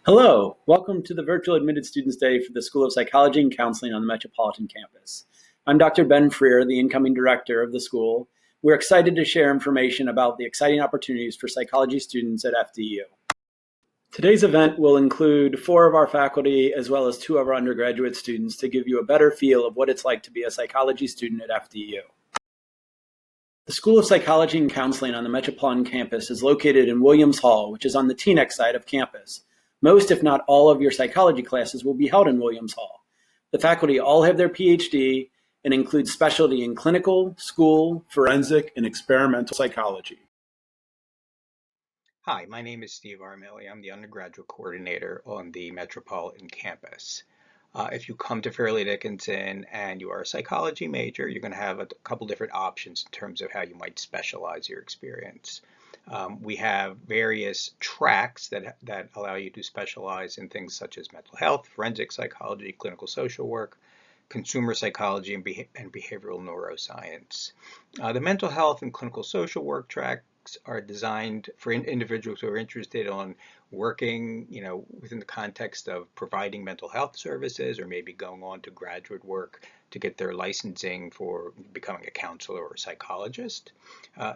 Hello, welcome to the Virtual Admitted Students Day for the School of Psychology and Counseling on the Metropolitan Campus. I'm Dr. Ben Freer, the incoming director of the school. We're excited to share information about the exciting opportunities for psychology students at FDU. Today's event will include 4 of our faculty as well as 2 of our undergraduate students to give you a better feel of what it's like to be a psychology student at FDU. The School of Psychology and Counseling on the Metropolitan Campus is located in Williams Hall, which is on the Teaneck side of campus. Most, if not all, of your psychology classes will be held in Williams Hall. The faculty all have their PhD and include specialty in clinical, school, forensic, and experimental psychology. Hi, my name is Steve Armilli. I'm the undergraduate coordinator on the Metropolitan Campus. If you come to Fairleigh Dickinson and you are a psychology major, you're going to have a couple different options in terms of how you might specialize your experience. We have various tracks that allow you to specialize in things such as mental health, forensic psychology, clinical social work, consumer psychology, and behavioral neuroscience. The mental health and clinical social work tracks are designed for individuals who are interested on working, within the context of providing mental health services, or maybe going on to graduate work to get their licensing for becoming a counselor or a psychologist.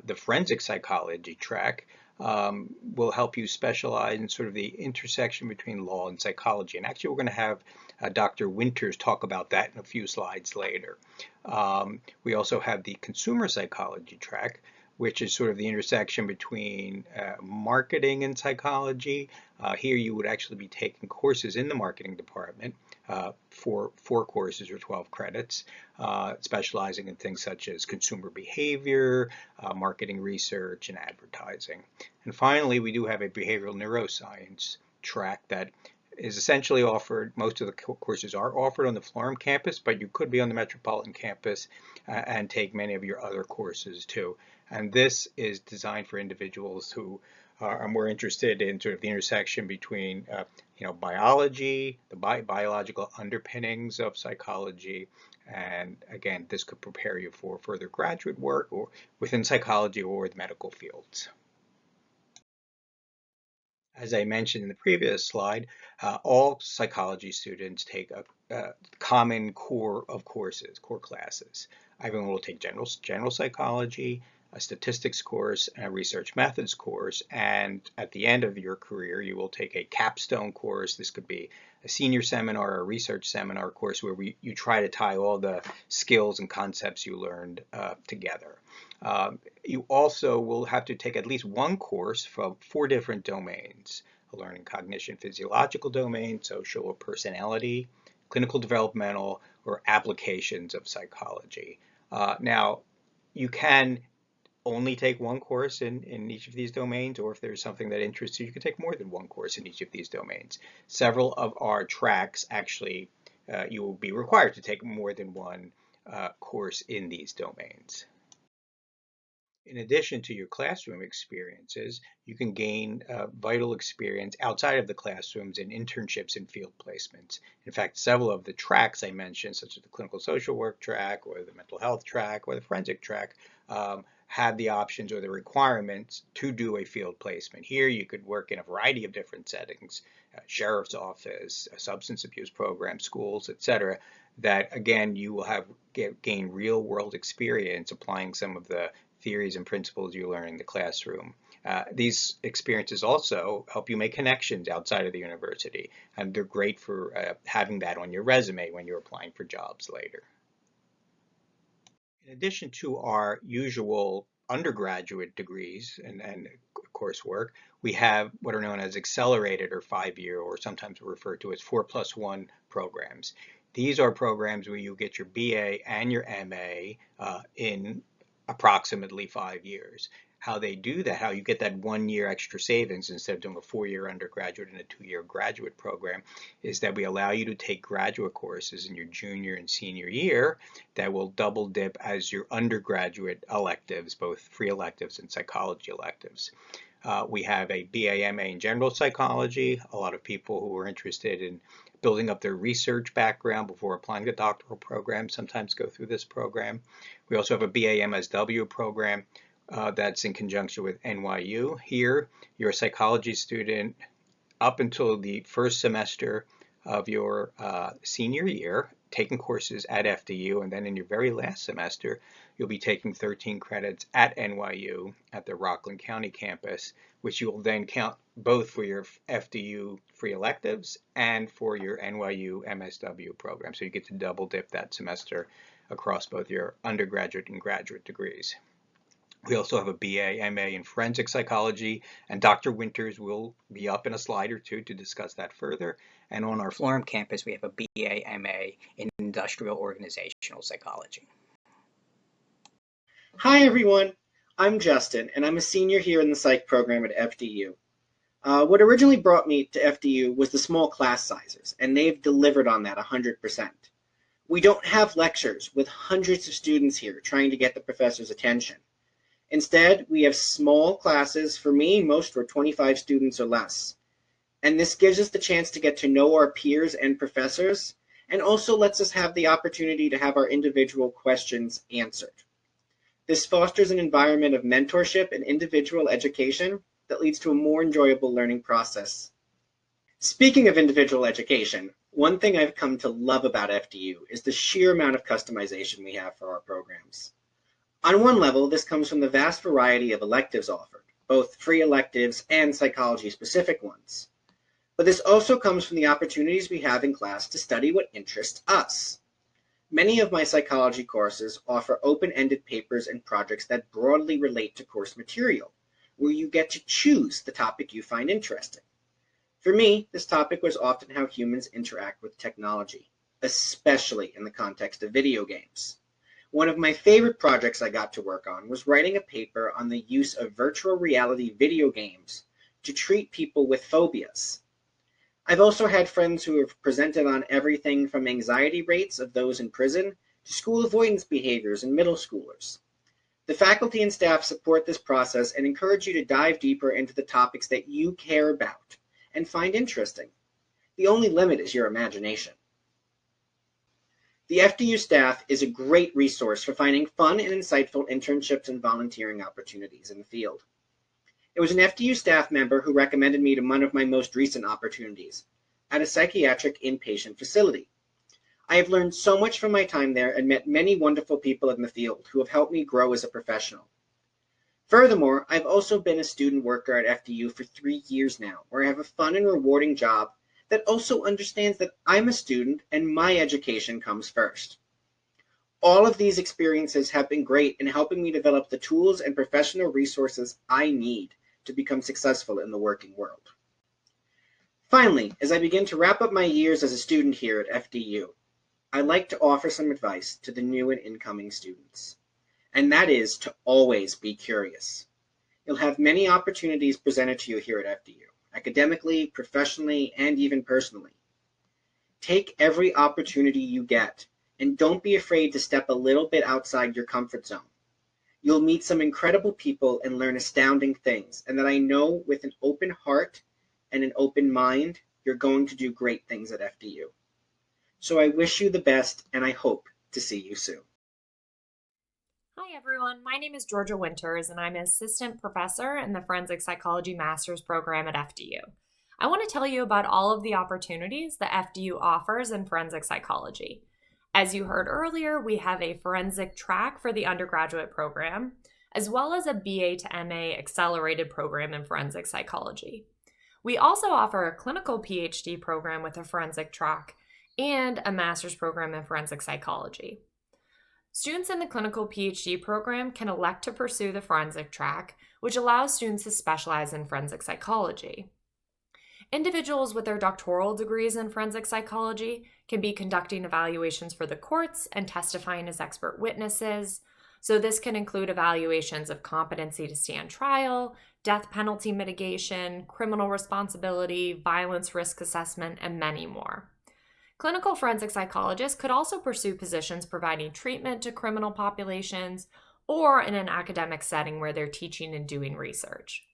The forensic psychology track will help you specialize in sort of the intersection between law and psychology. And actually, we're going to have Dr. Winters talk about that in a few slides later. We also have the consumer psychology track, which is sort of the intersection between marketing and psychology. Here you would actually be taking courses in the marketing department for 4 courses or 12 credits, specializing in things such as consumer behavior, marketing research, and advertising. And finally, we do have a behavioral neuroscience track that is essentially offered. Most of the courses are offered on the Florham campus, but you could be on the Metropolitan campus and take many of your other courses too. And this is designed for individuals who are more interested in sort of the intersection between biology, the biological underpinnings of psychology, and again, this could prepare you for further graduate work or within psychology or the medical fields. As I mentioned in the previous slide, all psychology students take a common core of courses, core classes. Everyone will take general psychology, a statistics course, and a research methods course. And at the end of your career, you will take a capstone course. This could be a senior seminar or a research seminar course where you try to tie all the skills and concepts you learned together. You also will have to take at least one course from 4 different domains: a learning, cognition, physiological domain, social or personality, clinical developmental, or applications of psychology. Now, you can only take one course in each of these domains, or if there's something that interests you, you can take more than one course in each of these domains. Several of our tracks actually, you will be required to take more than one course in these domains. In addition to your classroom experiences, you can gain vital experience outside of the classrooms in internships and field placements. In fact, several of the tracks I mentioned, such as the clinical social work track or the mental health track or the forensic track, have the options or the requirements to do a field placement. Here you could work in a variety of different settings: sheriff's office, a substance abuse program, schools, etc. That again, you will gain real world experience applying some of the theories and principles you learn in the classroom. These experiences also help you make connections outside of the university, and they're great for having that on your resume when you're applying for jobs later. In addition to our usual undergraduate degrees and coursework, we have what are known as accelerated or 5-year, or sometimes referred to as 4+1 programs. These are programs where you get your BA and your MA in approximately 5 years. How they do that, how you get that 1 year extra savings instead of doing a 4-year undergraduate and a 2-year graduate program, is that we allow you to take graduate courses in your junior and senior year that will double dip as your undergraduate electives, both free electives and psychology electives. We have a BA/MA in general psychology. A lot of people who are interested in building up their research background before applying to doctoral programs sometimes go through this program. We also have a BA/MSW program that's in conjunction with NYU. Here, you're a psychology student up until the first semester of your senior year, taking courses at FDU, and then in your very last semester, you'll be taking 13 credits at NYU at the Rockland County campus, which you will then count both for your FDU free electives and for your NYU MSW program. So you get to double dip that semester across both your undergraduate and graduate degrees. We also have a BA, MA in forensic psychology, and Dr. Winters will be up in a slide or two to discuss that further. And on our Florham campus, we have a BA, MA in industrial organizational psychology. Hi, everyone. I'm Justin, and I'm a senior here in the psych program at FDU. What originally brought me to FDU was the small class sizes, and they've delivered on that 100%. We don't have lectures with hundreds of students here trying to get the professor's attention. Instead, we have small classes. For me, most were 25 students or less. And this gives us the chance to get to know our peers and professors, and also lets us have the opportunity to have our individual questions answered. This fosters an environment of mentorship and individual education that leads to a more enjoyable learning process. Speaking of individual education, one thing I've come to love about FDU is the sheer amount of customization we have for our programs. On one level, this comes from the vast variety of electives offered, both free electives and psychology-specific ones. But this also comes from the opportunities we have in class to study what interests us. Many of my psychology courses offer open-ended papers and projects that broadly relate to course material, where you get to choose the topic you find interesting. For me, this topic was often how humans interact with technology, especially in the context of video games. One of my favorite projects I got to work on was writing a paper on the use of virtual reality video games to treat people with phobias. I've also had friends who have presented on everything from anxiety rates of those in prison to school avoidance behaviors in middle schoolers. The faculty and staff support this process and encourage you to dive deeper into the topics that you care about and find interesting. The only limit is your imagination. The FDU staff is a great resource for finding fun and insightful internships and volunteering opportunities in the field. It was an FDU staff member who recommended me to one of my most recent opportunities, at a psychiatric inpatient facility. I have learned so much from my time there and met many wonderful people in the field who have helped me grow as a professional. Furthermore, I've also been a student worker at FDU for 3 years now, where I have a fun and rewarding job that also understands that I'm a student and my education comes first. All of these experiences have been great in helping me develop the tools and professional resources I need to become successful in the working world. Finally, as I begin to wrap up my years as a student here at FDU, I'd like to offer some advice to the new and incoming students, and that is to always be curious. You'll have many opportunities presented to you here at FDU. Academically, professionally, and even personally. Take every opportunity you get, and don't be afraid to step a little bit outside your comfort zone. You'll meet some incredible people and learn astounding things, and that I know with an open heart and an open mind, you're going to do great things at FDU. So I wish you the best, and I hope to see you soon. Hi everyone, my name is Georgia Winters and I'm an assistant professor in the Forensic Psychology Master's program at FDU. I want to tell you about all of the opportunities that FDU offers in forensic psychology. As you heard earlier, we have a forensic track for the undergraduate program, as well as a BA to MA accelerated program in forensic psychology. We also offer a clinical PhD program with a forensic track and a master's program in forensic psychology. Students in the clinical PhD program can elect to pursue the forensic track, which allows students to specialize in forensic psychology. Individuals with their doctoral degrees in forensic psychology can be conducting evaluations for the courts and testifying as expert witnesses. So this can include evaluations of competency to stand trial, death penalty mitigation, criminal responsibility, violence risk assessment, and many more. Clinical forensic psychologists could also pursue positions providing treatment to criminal populations or in an academic setting where they're teaching and doing research.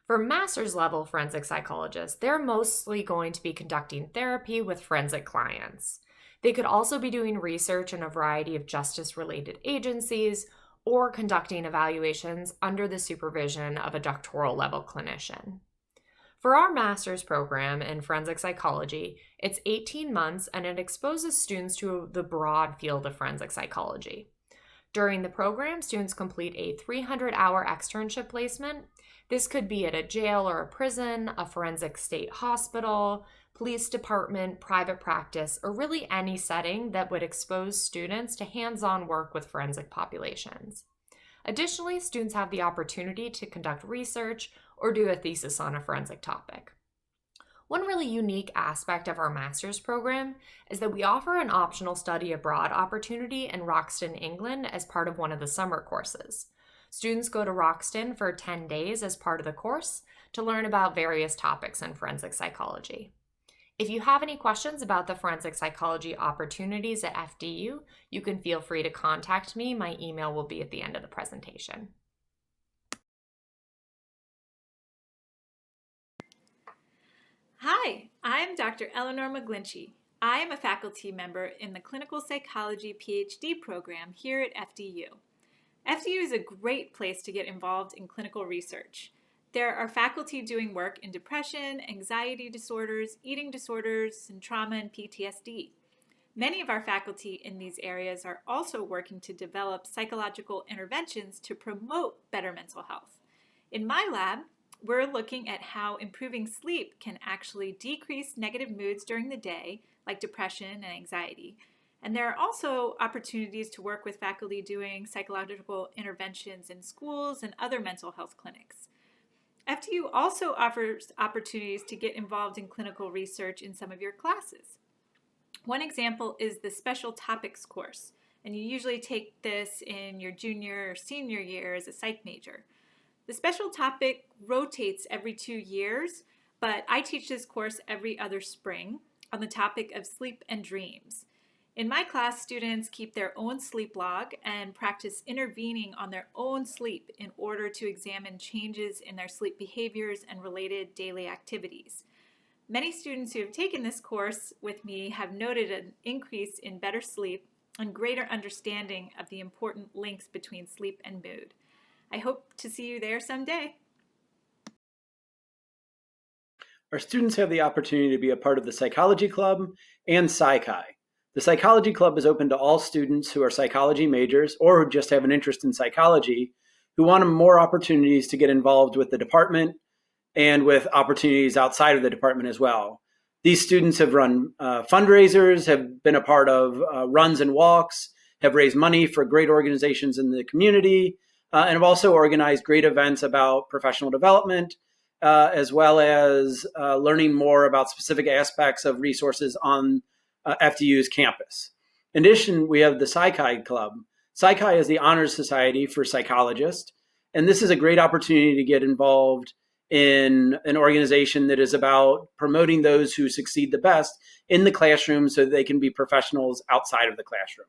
For master's level forensic psychologists, they're mostly going to be conducting therapy with forensic clients. They could also be doing research in a variety of justice-related agencies or conducting evaluations under the supervision of a doctoral level clinician. For our master's program in forensic psychology, it's 18 months and it exposes students to the broad field of forensic psychology. During the program, students complete a 300-hour externship placement. This could be at a jail or a prison, a forensic state hospital, police department, private practice, or really any setting that would expose students to hands-on work with forensic populations. Additionally, students have the opportunity to conduct research or do a thesis on a forensic topic. One really unique aspect of our master's program is that we offer an optional study abroad opportunity in Roxton, England as part of one of the summer courses. Students go to Roxton for 10 days as part of the course to learn about various topics in forensic psychology. If you have any questions about the forensic psychology opportunities at FDU, you can feel free to contact me. My email will be at the end of the presentation. Hi, I'm Dr. Eleanor McGlinchey. I am a faculty member in the Clinical Psychology PhD program here at FDU. FDU is a great place to get involved in clinical research. There are faculty doing work in depression, anxiety disorders, eating disorders, and trauma and PTSD. Many of our faculty in these areas are also working to develop psychological interventions to promote better mental health. In my lab, we're looking at how improving sleep can actually decrease negative moods during the day, like depression and anxiety. And there are also opportunities to work with faculty doing psychological interventions in schools and other mental health clinics. FDU also offers opportunities to get involved in clinical research in some of your classes. One example is the Special Topics course, and you usually take this in your junior or senior year as a psych major. The special topic rotates every 2 years, but I teach this course every other spring on the topic of sleep and dreams. In my class, students keep their own sleep log and practice intervening on their own sleep in order to examine changes in their sleep behaviors and related daily activities. Many students who have taken this course with me have noted an increase in better sleep and greater understanding of the important links between sleep and mood. I hope to see you there someday. Our students have the opportunity to be a part of the Psychology Club and Psychi. The Psychology Club is open to all students who are psychology majors or who just have an interest in psychology, who want more opportunities to get involved with the department and with opportunities outside of the department as well. These students have run fundraisers, have been a part of runs and walks, have raised money for great organizations in the community, and have also organized great events about professional development, as well as learning more about specific aspects of resources on FDU's campus. In addition, we have the Psychi Club. Psychi is the honors society for psychologists, and this is a great opportunity to get involved in an organization that is about promoting those who succeed the best in the classroom so that they can be professionals outside of the classroom.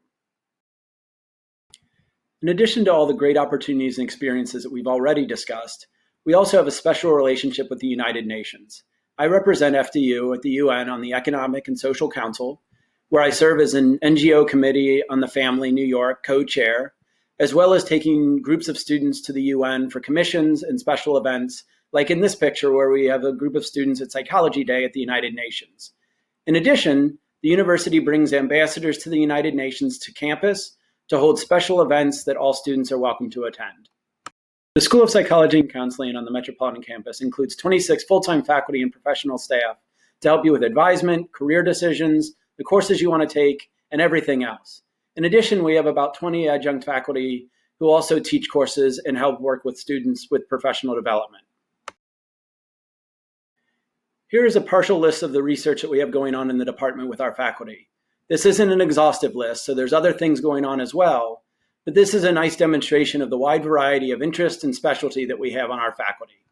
In addition to all the great opportunities and experiences that we've already discussed, we also have a special relationship with the United Nations. I represent FDU at the UN on the Economic and Social Council, where I serve as an NGO committee on the Family New York co-chair, as well as taking groups of students to the UN for commissions and special events, like in this picture where we have a group of students at Psychology Day at the United Nations. In addition, the university brings ambassadors to the United Nations to campus to hold special events that all students are welcome to attend. The School of Psychology and Counseling on the Metropolitan Campus includes 26 full-time faculty and professional staff to help you with advisement, career decisions, the courses you want to take, and everything else. In addition, we have about 20 adjunct faculty who also teach courses and help work with students with professional development. Here is a partial list of the research that we have going on in the department with our faculty. This isn't an exhaustive list, so there's other things going on as well, but this is a nice demonstration of the wide variety of interest and specialty that we have on our faculty.